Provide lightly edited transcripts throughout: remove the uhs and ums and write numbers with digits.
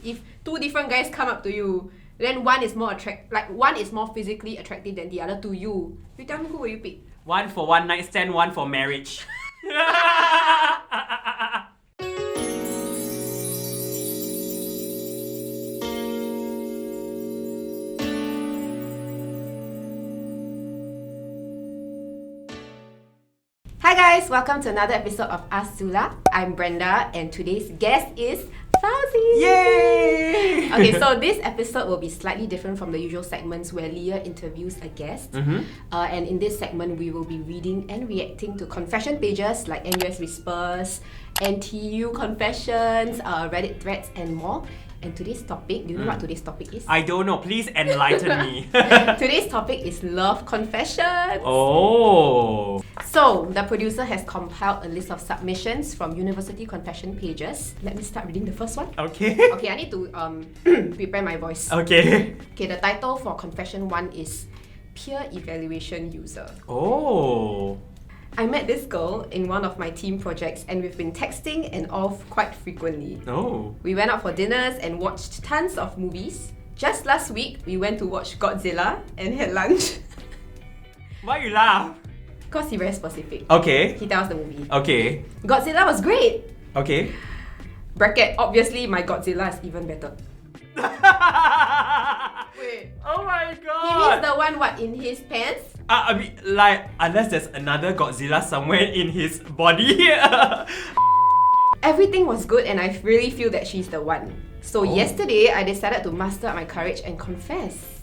if two different guys come up to you, then one is more physically attractive than the other to you. You tell me, who will you pick? One for one night stand, one for marriage. Hi guys, welcome to another episode of Ask Zula. I'm Brenda and today's guest is Fauzi. Yay! Okay, so this episode will be slightly different from the usual segments where Leah interviews a guest. And in this segment, we will be reading and reacting to confession pages like NUS Whispers, NTU Confessions, Reddit threads, and more. And today's topic, do you know what today's topic is? I don't know, please enlighten me. Today's topic is love confessions. Oh. So, the producer has compiled a list of submissions from university confession pages. Let me start reading the first one. Okay. Okay, I need to prepare my voice. Okay. Okay, the title for confession 1 is Peer Evaluation User. Oh. I met this girl in one of my team projects and we've been texting and off quite frequently. Oh. We went out for dinners and watched tons of movies. Just last week, we went to watch Godzilla and had lunch. Why you laugh? Because he very specific. Okay. He tells the movie. Okay. Godzilla was great! Okay. Bracket, obviously my Godzilla is even better. Wait. Oh my He god! means the one what, in his pants? I mean, like, unless there's another Godzilla somewhere in his body. Everything was good and I really feel that she's the one. So yesterday, I decided to muster up my courage and confess.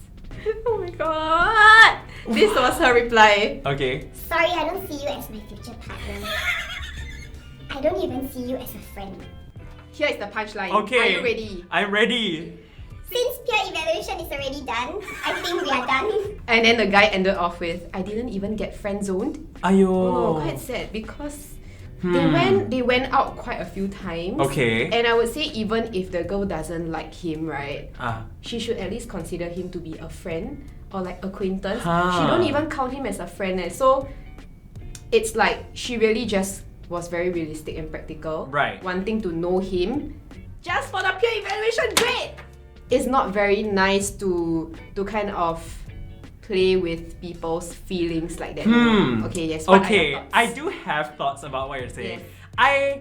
Oh my god! This was her reply. Okay. Sorry, I don't see you as my future partner. I don't even see you as a friend. Here is the punchline. Okay. Are you ready? I'm ready. Since peer evaluation is already done, I think we are done. And then the guy ended off with, I didn't even get friend zoned. Ayo. Oh, quite sad because they went out quite a few times. Okay. And I would say even if the girl doesn't like him, right? Ah. She should at least consider him to be a friend or like acquaintance. Huh. She don't even count him as a friend. So it's like she really just was very realistic and practical. Right. Wanting to know him just for the peer evaluation grade. It's not very nice to kind of play with people's feelings like that. Okay, yes. What are your Okay, thoughts? I do have thoughts about what you're saying. Yes.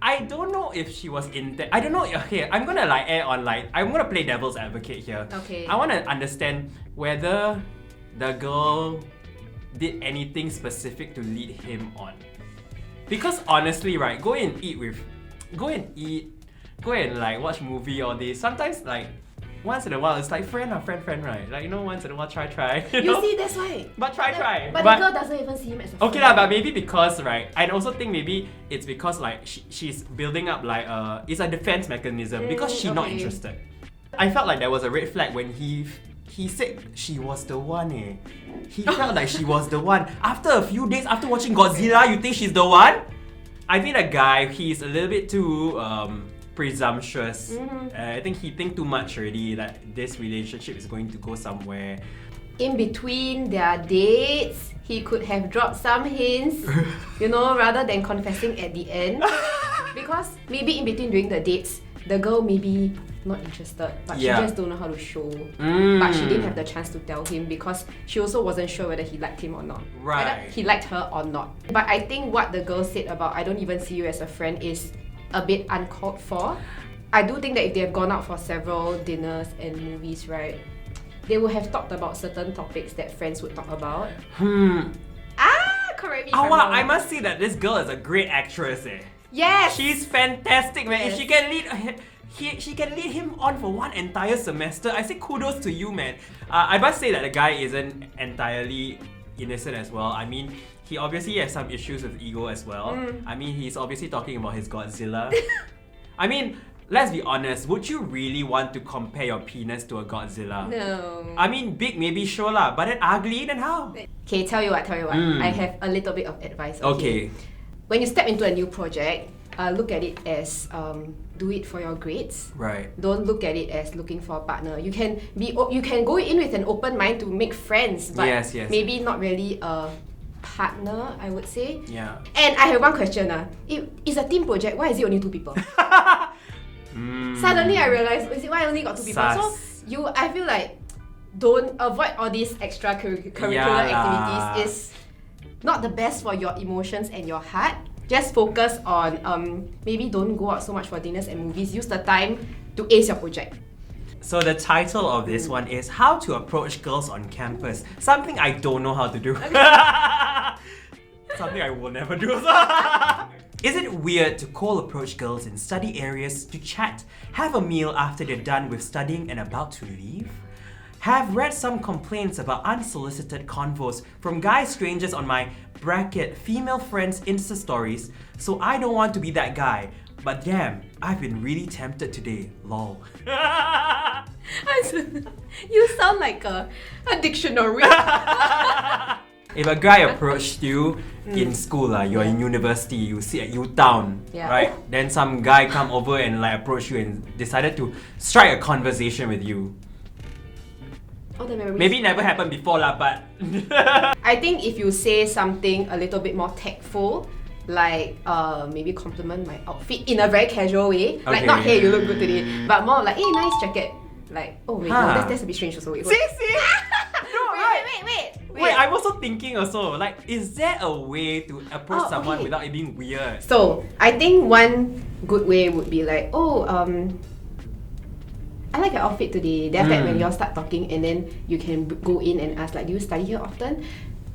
I don't know if she was in that. I don't know. Okay, I'm gonna like air on like I'm gonna play devil's advocate here. Okay. I want to understand whether the girl did anything specific to lead him on. Because honestly, right, go and like watch movie all this. Sometimes like once in a while it's like friend, right? Like, you know, once in a while try. You know? You see, that's why. But try. But the girl doesn't even see him as a Okay friend. lah, but maybe because, right, I also think maybe it's because like she's building up like it's a defense mechanism because she's not okay. interested. I felt like there was a red flag when he said she was the one He felt like she was the one. After a few days after watching Godzilla, you think she's the one? I think the guy, he's a little bit too presumptuous. I think he think too much already that this relationship is going to go somewhere. In between their dates, he could have dropped some hints, you know, rather than confessing at the end. Because maybe in between during the dates, the girl maybe not interested, but Yeah. she just don't know how to show. But she didn't have the chance to tell him because she also wasn't sure whether he liked him or not. Right. Whether he liked her or not. But I think what the girl said about I don't even see you as a friend is a bit uncalled for. I do think that if they have gone out for several dinners and movies, right, they would have talked about certain topics that friends would talk about. Correct me if I'm wrong. I must say that this girl is a great actress Yes! She's fantastic, man. If Yes. she can lead she can lead him on for one entire semester. I say kudos to you, man. I must say that the guy isn't entirely innocent as well. I mean, he obviously has some issues with ego as well. I mean, he's obviously talking about his Godzilla. I mean, let's be honest. Would you really want to compare your penis to a Godzilla? No. I mean, big maybe sure lah, but then ugly, then how? Okay, tell you what. I have a little bit of advice. Okay. When you step into a new project, look at it as do it for your grades. Right. Don't look at it as looking for a partner. You can go in with an open mind to make friends, but Yes. maybe not really a partner, I would say. Yeah. And I have one question. It's a team project. Why is it only 2 people? Suddenly I realized, is it why I only got 2 people? Sus. So I feel like don't avoid all these extracurricular Yeah activities. Is not the best for your emotions and your heart. Just focus on maybe don't go out so much for dinners and movies. Use the time to ace your project. So the title of this one is How to Approach Girls on Campus. Something I don't know how to do. Something I will never do. Is it weird to cold approach girls in study areas to chat, have a meal after they're done with studying and about to leave? Have read some complaints about unsolicited convos from guy strangers on my bracket female friends Insta stories, so I don't want to be that guy. But damn, I've been really tempted today, lol. You sound like a dictionary. If a guy approached you in school, you're in university, you sit at U-Town, Yeah. right? Then some guy come over and like approach you and decided to strike a conversation with you. All the memories. Maybe it never happened before lah, but I think if you say something a little bit more tactful, like maybe compliment my outfit in a very casual way, like not Okay. hey you look good today, but more like hey nice jacket. Like oh wait, no, Huh. that's a bit strange also. Wait, see? No, right? wait. I'm also thinking also, like, is there a way to approach Oh, someone okay. without it being weird? So I think one good way would be like, oh, I like your outfit today. Then after that, when you all start talking, and then you can go in and ask like, do you study here often?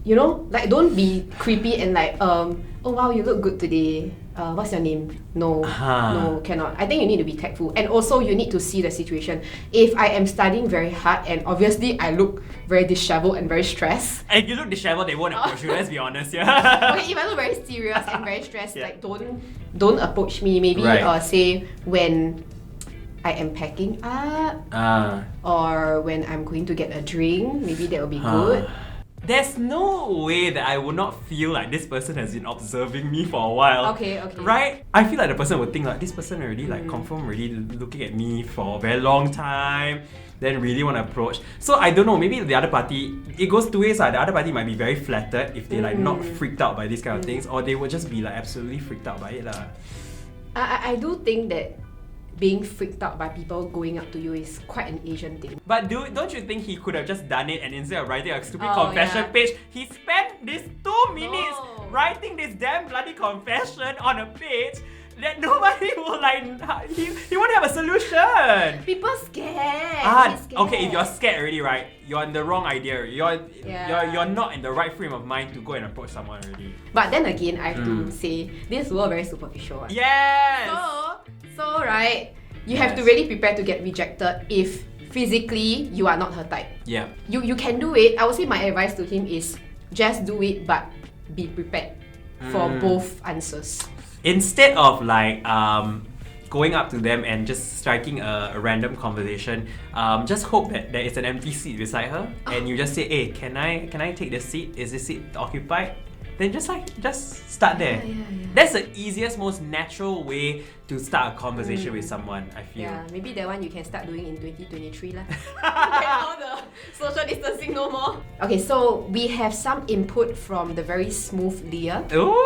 You know, like don't be creepy and like, oh wow, you look good today. What's your name? No, no, cannot. I think you need to be tactful, and also you need to see the situation. If I am studying very hard and obviously I look very disheveled and very stressed. And if you look disheveled, they won't approach you, let's be honest, yeah. Okay, if I look very serious and very stressed, Yeah. like don't approach me. Maybe Right. say when I am packing up or when I'm going to get a drink. Maybe that will be good. There's no way that I would not feel like this person has been observing me for a while. Okay. Right? I feel like the person would think like this person already like confirm already looking at me for a very long time, then really want to approach. So I don't know, maybe the other party, it goes two ways. The other party might be very flattered if they like not freaked out by these kind of things, or they would just be like absolutely freaked out by it lah. I do think that being freaked out by people going up to you is quite an Asian thing. But don't you think he could have just done it, and instead of writing a stupid Oh, confession yeah. page, he spent these 2 minutes No. writing this damn bloody confession on a page that nobody will like. He won't have a solution. People scared. He's scared. Okay, if you're scared already, right? You're in the wrong idea. Yeah. You're not in the right frame of mind to go and approach someone already. But then again, I have to say this world very superficial. Right? Yes. So right, you have to Yes. really prepare to get rejected if physically you are not her type. Yeah. You can do it. I would say my advice to him is just do it, but be prepared for both answers. Instead of like going up to them and just striking a random conversation, just hope that there is an empty seat beside her, and you just say, "Hey, can I take the seat? Is this seat occupied?" Then just start there. Yeah. That's the easiest, most natural way to start a conversation with someone, I feel. Yeah, maybe that one you can start doing in 2023 lah. When all the social distancing no more. Okay, so we have some input from the very smooth Leah. Ooh.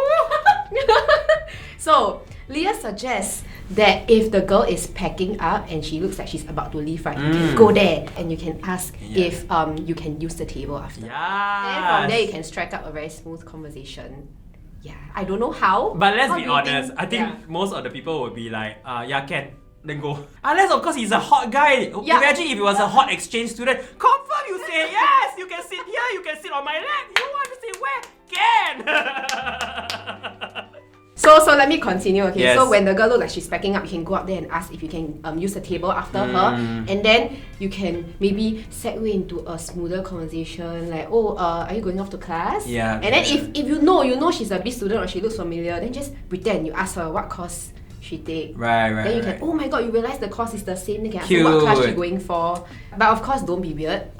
So Leah suggests that if the girl is packing up and she looks like she's about to leave, right, you can go there and you can ask if you can use the table after. Yeah. And then from there you can strike up a very smooth conversation. Yeah, I don't know how. But let's How be do you honest, think- I think yeah. most of the people would be like, yeah, can. Then go. Unless of course he's a hot guy. Yeah. Imagine if he was a hot exchange student. Confirm you say yes, you can sit here, you can sit on my lap. You want to sit where? Can. So let me continue, okay? Yes. So when the girl looks like she's packing up, you can go up there and ask if you can use the table after her, and then you can maybe segue into a smoother conversation, like, oh, are you going off to class? Yeah. And then if you know she's a B student or she looks familiar, then just pretend you ask her what course she take. Right. Then you can, oh my god, you realize the course is the same. Then you can ask her what class Cute. she's going for. But of course, don't be weird.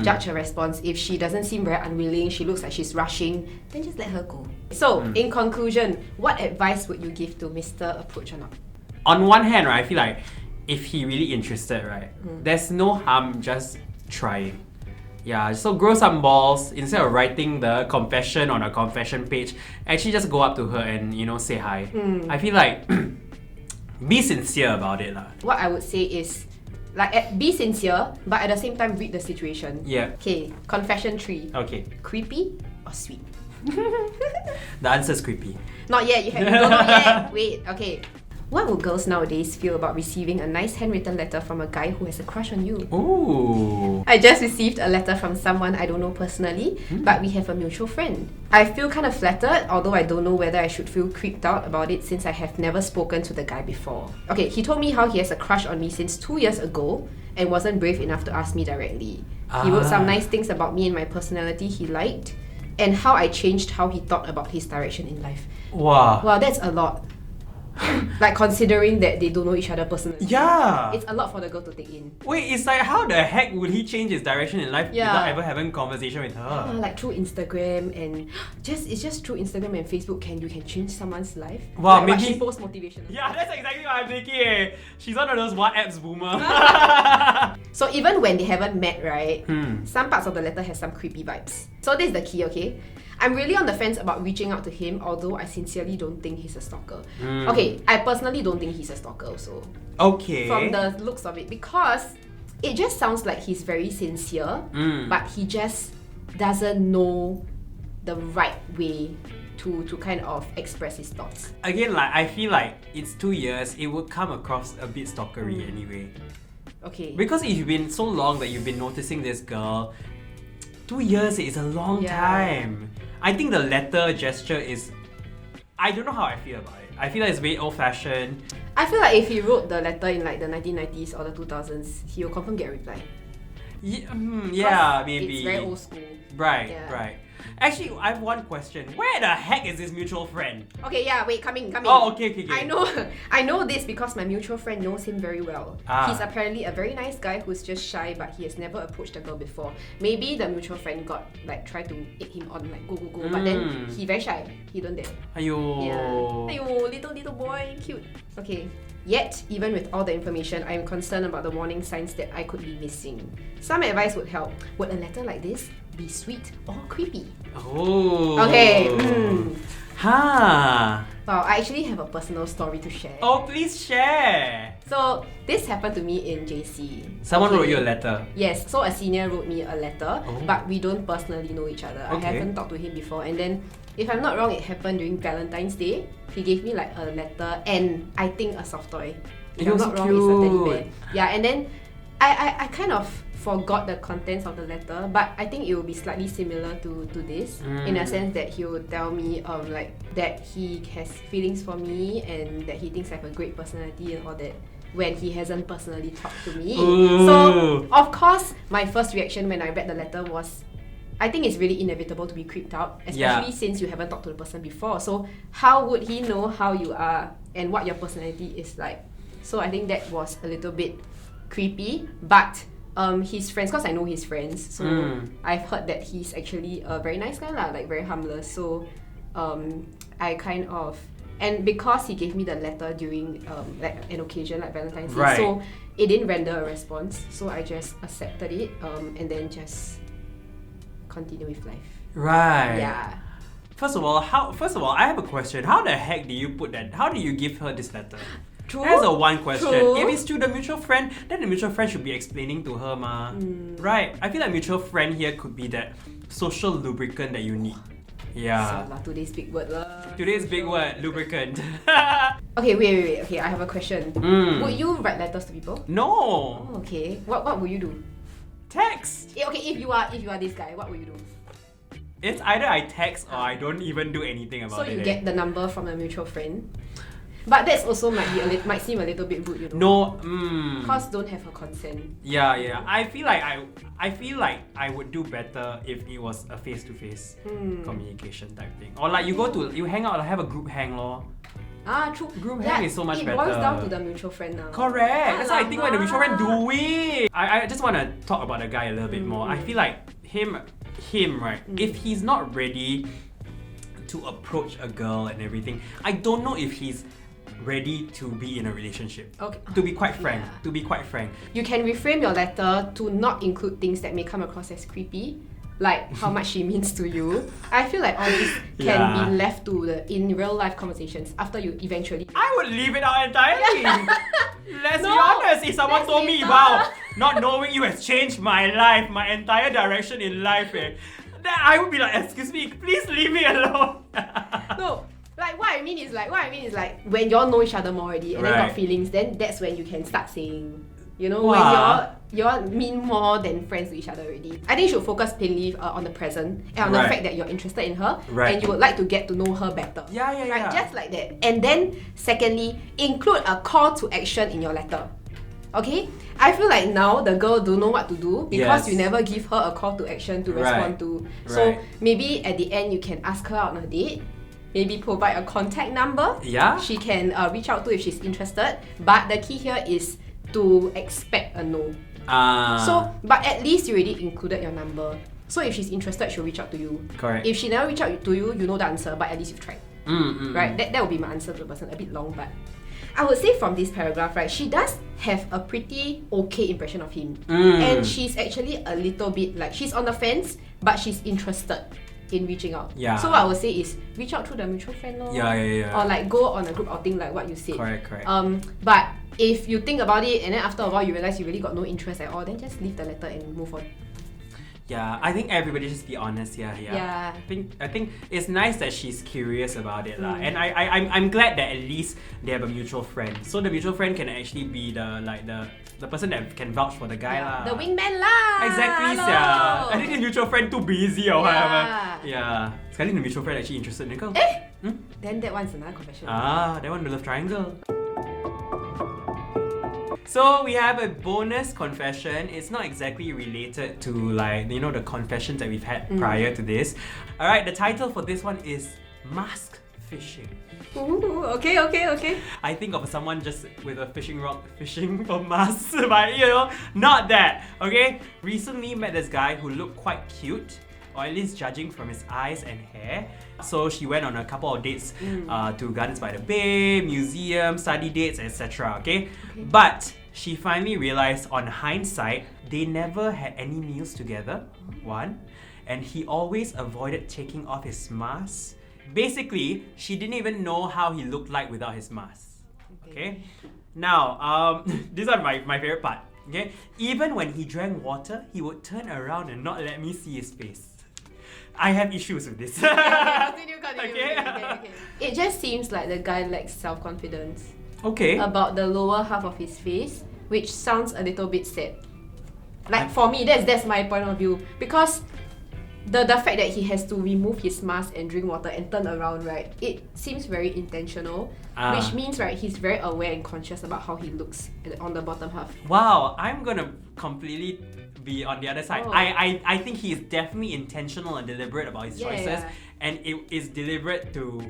Judge her response. If she doesn't seem very unwilling, she looks like she's rushing, then just let her go. So, in conclusion, what advice would you give to Mr. Approach or not? On one hand, right, I feel like if he really interested, right, there's no harm just trying. Yeah, so grow some balls. Instead of writing the confession on a confession page, actually just go up to her and say hi. I feel like Be sincere about it lah. What I would say is, be sincere, but at the same time read the situation. Yeah. Okay, confession 3. Okay. Creepy or sweet? The answer's creepy. Not yet, you don't know yet. Wait, okay. What will girls nowadays feel about receiving a nice handwritten letter from a guy who has a crush on you? Ooh. I just received a letter from someone I don't know personally, but we have a mutual friend. I feel kind of flattered, although I don't know whether I should feel creeped out about it since I have never spoken to the guy before. Okay, he told me how he has a crush on me since 2 years ago and wasn't brave enough to ask me directly. He wrote some nice things about me and my personality he liked, and how I changed how he thought about his direction in life. Wow. Wow, that's a lot. Like, considering that they don't know each other personally. Yeah. It's a lot for the girl to take in. Wait, it's like how the heck would he change his direction in life Yeah. without ever having a conversation with her? Like through Instagram and it's just through Instagram and Facebook you can change someone's life. Wow, like, what maybe- she posts motivational. Yeah, that's exactly what I'm thinking. Eh. She's one of those what apps boomer. So even when they haven't met, right? Hmm. Some parts of the letter has some creepy vibes. So this is the key, okay? I'm really on the fence about reaching out to him, although I sincerely don't think he's a stalker. Okay, I personally don't think he's a stalker also. Okay. From the looks of it, because it just sounds like he's very sincere, but he just doesn't know the right way to kind of express his thoughts. Again, like I feel like it's 2 years, it would come across a bit stalkery anyway. Okay. Because it's been so long that you've been noticing this girl. 2 years is a long Yeah. time. I think the letter gesture is. I don't know how I feel about it. I feel like it's very old-fashioned. I feel like if he wrote the letter in like the 1990s or the 2000s, he will confirm get a reply. Yeah, Because maybe. It's very old school. Right, Yeah. right. Actually, I have one question. Where the heck is this mutual friend? Okay, yeah, wait, come in. Oh, okay. I know this because my mutual friend knows him very well. Ah. He's apparently a very nice guy who's just shy, but he has never approached a girl before. Maybe the mutual friend got like tried to egg him on like go, but then he very shy. He don't dare. Ayo. Yeah. Ayo, little boy, cute. Okay. Yet, even with all the information, I am concerned about the warning signs that I could be missing. Some advice would help. Would a letter like this be sweet or creepy? Oh. Okay. Huh. Wow, I actually have a personal story to share. Oh, please share. So, this happened to me in JC. Someone Okay. wrote you a letter. Yes, so a senior wrote me a letter, Oh. but we don't personally know each other. I Okay. haven't talked to him before. And then, if I'm not wrong, it happened during Valentine's Day. He gave me like a letter and I think a soft toy. If It I'm was not so wrong, it's a teddy cute. bear. Yeah, and then I kind of forgot the contents of the letter, but I think it will be slightly similar to this in a sense that he will tell me like that he has feelings for me and that he thinks I have a great personality and all that when he hasn't personally talked to me. Ooh. So of course my first reaction when I read the letter was I think it's really inevitable to be creeped out, especially since you haven't talked to the person before. So how would he know how you are and what your personality is like? So I think that was a little bit creepy, but his friends, because I know his friends, so I've heard that he's actually a very nice guy lah, like very harmless. So I kind of, and because he gave me the letter during like an occasion like Valentine's Day, Right. so it didn't render a response. So I just accepted it and then just continue with life. Right. Yeah. First of all, I have a question. How the heck do you put that? How do you give her this letter? True. That's a one question. True. If it's to the mutual friend, then the mutual friend should be explaining to her, ma. Right? I feel like mutual friend here could be that social lubricant that you need. Yeah. So, today's big word lah. Today's big word, lubricant. Okay, wait. Okay, I have a question. Would you write letters to people? No. Oh, okay. What would you do? Text. Okay, if you are this guy, what would you do? It's either I text or I don't even do anything So about it. you get the number from a mutual friend. But that's also might seem a little bit rude, you know. No. Cause don't have her consent. Yeah. I feel like I would do better if it was a face-to-face communication type thing. Or like you hang out, have a group hang lor. True. Group hang is so much It boils better. down to the mutual friend now. Correct. That's why I think when the mutual friend Alamak. do it. I just want to talk about the guy a little bit more. I feel like him right. If he's not ready to approach a girl and everything, I don't know if he's ready to be in a relationship. Okay. To be quite frank. Yeah. You can reframe your letter to not include things that may come across as creepy. like how much she means to you. I feel like all this can Yeah. be left to the in real life conversations after you eventually. I would leave it out entirely. Let's be No, honest. If someone that's told me, later. wow, not knowing you has changed my life, my entire direction in life, then I would be like, excuse me, please leave me alone. No, like what I mean is like when y'all know each other more already and then Right. got feelings, then that's when you can start saying, you know, Wow. when y'all mean more than friends to each other already. I think you should focus plainly on the present and on the Right. fact that you're interested in her Right. and you would like to get to know her better. Yeah, yeah, Right, yeah. just like that. And then secondly, include a call to action in your letter. Okay? I feel like now the girl don't know what to do because Yes. you never give her a call to action to Right. respond to. So Right. maybe at the end you can ask her out on a date. Maybe provide a contact number. Yeah. She can reach out to if she's interested. But the key here is to expect a no. So, but at least you already included your number. So if she's interested, she'll reach out to you. Correct. If she never reach out to you, you know the answer, but at least you've tried. Right? That would be my answer to the person. A bit long, but I would say from this paragraph, right, she does have a pretty okay impression of him. And she's actually a little bit like, she's on the fence, but she's interested in reaching out. Yeah. So what I would say is reach out through the mutual friend lor. Yeah. Or like go on a group outing like what you said. Correct. But if you think about it and then after a while you realize you really got no interest at all, then just leave the letter and move on. Yeah, I think everybody just be honest. Yeah. Yeah. I think it's nice that she's curious about it, lah. And I'm glad that at least they have a mutual friend. So the mutual friend can actually be the person that can vouch for the guy, lah. The wingman lah. Exactly, Hello. yeah. I think the mutual friend too busy or Yeah. whatever. Yeah. Sekali the mutual friend actually interested in the girl. Then that one's another confession. That one the love triangle. So we have a bonus confession. It's not exactly related to like, you know, the confessions that we've had prior to this. Alright, the title for this one is Mask Fishing. Ooh, okay. I think of someone just with a fishing rod fishing for masks, but you know, not that. Okay? Recently met this guy who looked quite cute, or at least judging from his eyes and hair. So she went on a couple of dates to Gardens by the Bay, museum, study dates, etc. Okay? But she finally realized on hindsight, they never had any meals together, one, and he always avoided taking off his mask. Basically, she didn't even know how he looked like without his mask. Okay? Now, this is my favorite part. Okay? Even when he drank water, he would turn around and not let me see his face. I have issues with this. Continue. Okay. It just seems like the guy lacks self-confidence Okay. about the lower half of his face, which sounds a little bit sad. Like for me, that's my point of view, because the fact that he has to remove his mask and drink water and turn around, right, it seems very intentional, which means, right, he's very aware and conscious about how he looks on the bottom half. Wow, I'm gonna completely be on the other side. Oh. I think he is definitely intentional and deliberate about his Yeah, choices, yeah. and it is deliberate to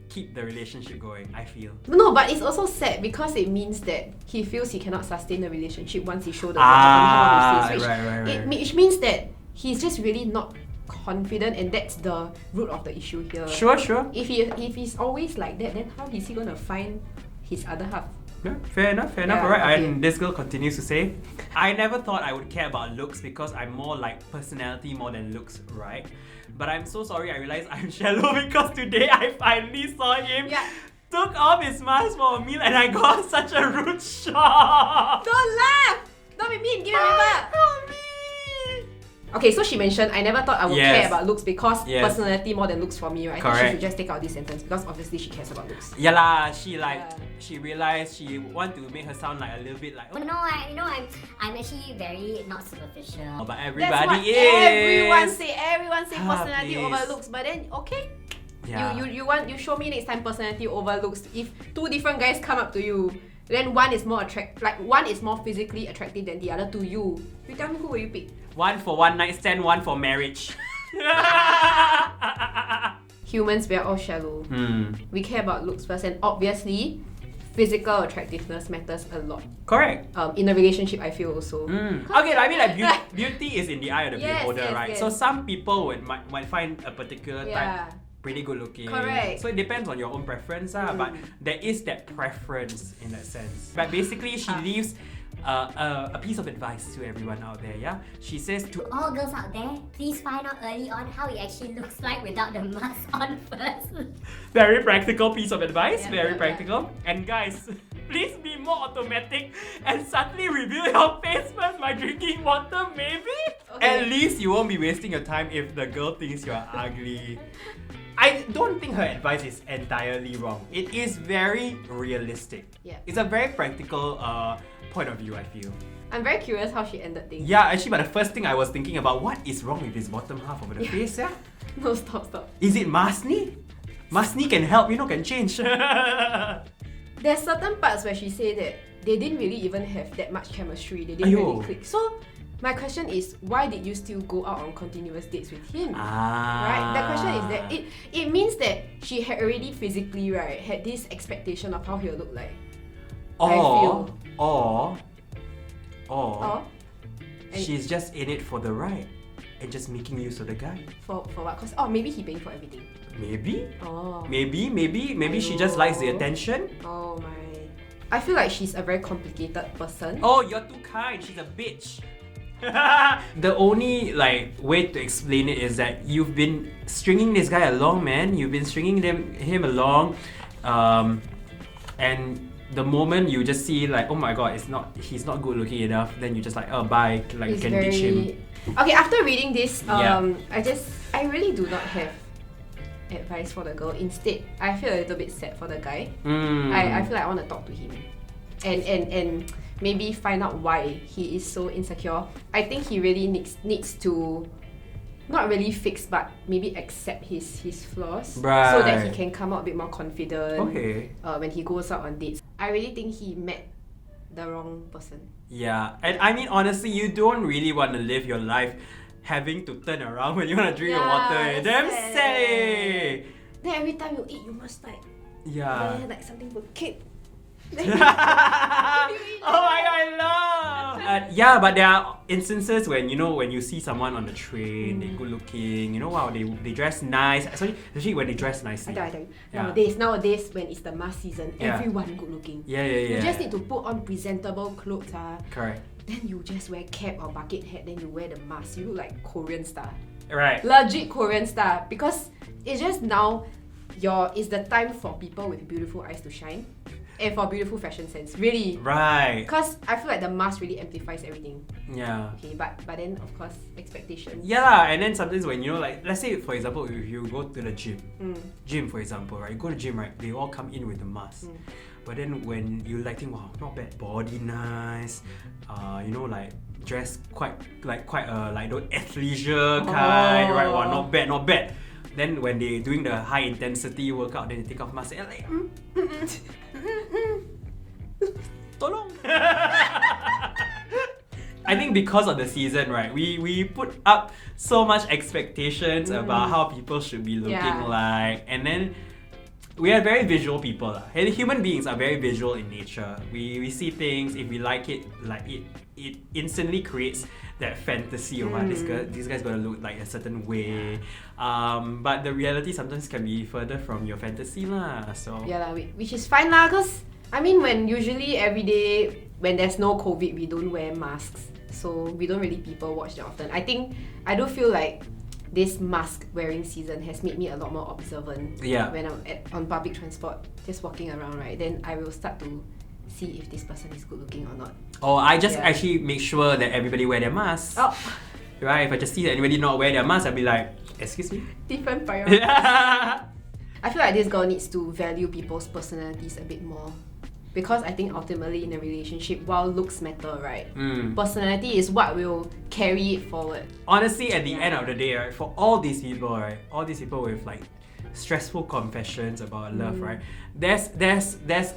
keep the relationship going, I feel. No, but it's also sad because it means that he feels he cannot sustain the relationship once he showed the bottom half of his face, right. which means that he's just really not confident, and that's the root of the issue here. Sure. If he's always like that, then how is he gonna find his other half? Yeah, fair enough. Yeah, Alright, okay. and this girl continues to say, I never thought I would care about looks because I'm more like personality more than looks, right? But I'm so sorry I realized I'm shallow because today I finally saw him took off his mask for a meal and I got such a rude shock. Don't laugh! Don't be mean, give me a paper! Help me! Okay, so she mentioned, I never thought I would Yes. care about looks because Yes. personality more than looks for me, right? I think Correct. she should just take out this sentence because obviously she cares about looks. Yeah lah, she Yeah. she realized she want to make her sound like a little bit like, Oh, no, I'm actually very not superficial. oh, but That's everybody what is. everyone say personality please. over looks, but then okay. Yeah. You show me next time personality over looks. If two different guys come up to you, then one is more physically attractive than the other to you. You tell me who will you pick? One for one night stand, one for marriage. Humans, we are all shallow. We care about looks first, and obviously, physical attractiveness matters a lot. Correct. In a relationship, I feel also. Okay, I mean like beauty is in the eye of the Yes, beholder, yes, right? yes. So some people might find a particular Yeah. type pretty good looking. Correct. So it depends on your own preference, but there is that preference in that sense. But basically, she leaves a piece of advice to everyone out there, yeah? She says to All girls out there, please find out early on how it actually looks like without the mask on first. very practical piece of advice, Yeah, very yeah, practical. And guys, please be more automatic and subtly reveal your face first by drinking water, maybe? Okay. At least you won't be wasting your time if the girl thinks you're ugly. I don't think her advice is entirely wrong. It is very realistic. Yeah. It's a very practical point of view, I feel. I'm very curious how she ended things. Yeah, actually, but the first thing I was thinking about, what is wrong with his bottom half of the face, yeah? No, stop. Is it Masni? Masni can help, can change. There's certain parts where she said that they didn't really even have that much chemistry. They didn't Aiyo. really click. So my question is, why did you still go out on continuous dates with him? Ah. Right? The question is that it means that she had already physically, right, had this expectation of how he'll look like. Or, Or and she's just in it for the ride and just making use of the guy. for what? Cause maybe he paying for everything. Maybe? Oh. Maybe she just likes the attention. Oh my. I feel like she's a very complicated person. Oh, you're too kind. She's a bitch. The only way to explain it is that you've been stringing this guy along, man. You've been stringing him along, and the moment you just see oh my god, he's not good looking enough, then you just oh bye, you can ditch him. Okay, after reading this, Yeah. I really do not have advice for the girl. Instead, I feel a little bit sad for the guy. I feel like I want to talk to him and maybe find out why he is so insecure. I think he really needs to not really fix, but maybe accept his flaws so that he Right. can come out a bit more confident Okay. when he goes out on dates. I really think he met the wrong person. Yeah, and I mean honestly, you don't really want to live your life having to turn around when you want to drink your water. that's Damn sad. sad. Then every time you eat, you must Yeah. something to kick. Oh my god, I love. Yeah, but there are instances when when you see someone on the train, they're good looking. Wow, they dress nice. Especially when they dress nicely. I tell you. Yeah. Nowadays, when it's the mask season, Yeah. everyone good looking. Yeah. You just need to put on presentable clothes. Correct. Then you just wear cap or bucket hat. Then you wear the mask. You look like Korean star, Right. legit Korean star. Because it's just now, it's the time for people with beautiful eyes to shine, and for beautiful fashion sense. Really. Right. Because I feel like the mask really amplifies everything. Yeah. Okay, but then of course expectations. Yeah, and then sometimes when let's say for example, if you go to the gym for example, right? You go to the gym, right? They all come in with the mask. But then when you think, wow, not bad, body nice, dress quite those athleisure kind, right? Wow, not bad. Then when they doing the high intensity workout, then they take off mask and tolong. I think because of the season, right, we put up so much expectations about how people should be looking Yeah. like, and then we are very visual people. And human beings are very visual in nature. We see things, if we like it instantly creates that fantasy of this guy's gonna look like a certain way. But the reality sometimes can be further from your fantasy lah. So Yeah, which is fine lah, cause I mean when usually every day when there's no COVID, we don't wear masks, so we don't really people watch that often. I do feel like this mask wearing season has made me a lot more observant. Yeah. When I'm on public transport, just walking around, right, then I will start to see if this person is good looking or not. I just Yeah. actually make sure that everybody wear their masks. Oh, Right? If I just see that anybody not wear their mask, I'll be like, excuse me. different priority. Yeah. I feel like this girl needs to value people's personalities a bit more. Because I think ultimately in a relationship, while looks matter, right? Personality is what will carry it forward. Honestly, at the end of the day, right, for all these people with stressful confessions about love, right? There's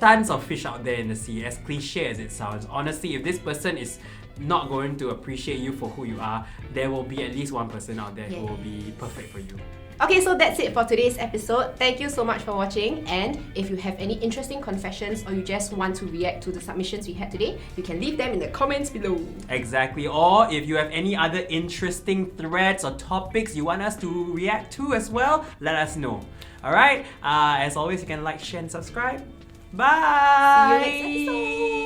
tons of fish out there in the sea, as cliche as it sounds. Honestly, if this person is not going to appreciate you for who you are, there will be at least one person out there who will be perfect for you. Okay, so that's it for today's episode. Thank you so much for watching. And if you have any interesting confessions or you just want to react to the submissions we had today, you can leave them in the comments below. Exactly. Or if you have any other interesting threads or topics you want us to react to as well, let us know. Alright? As always, you can like, share, and subscribe. Bye! See you next episode.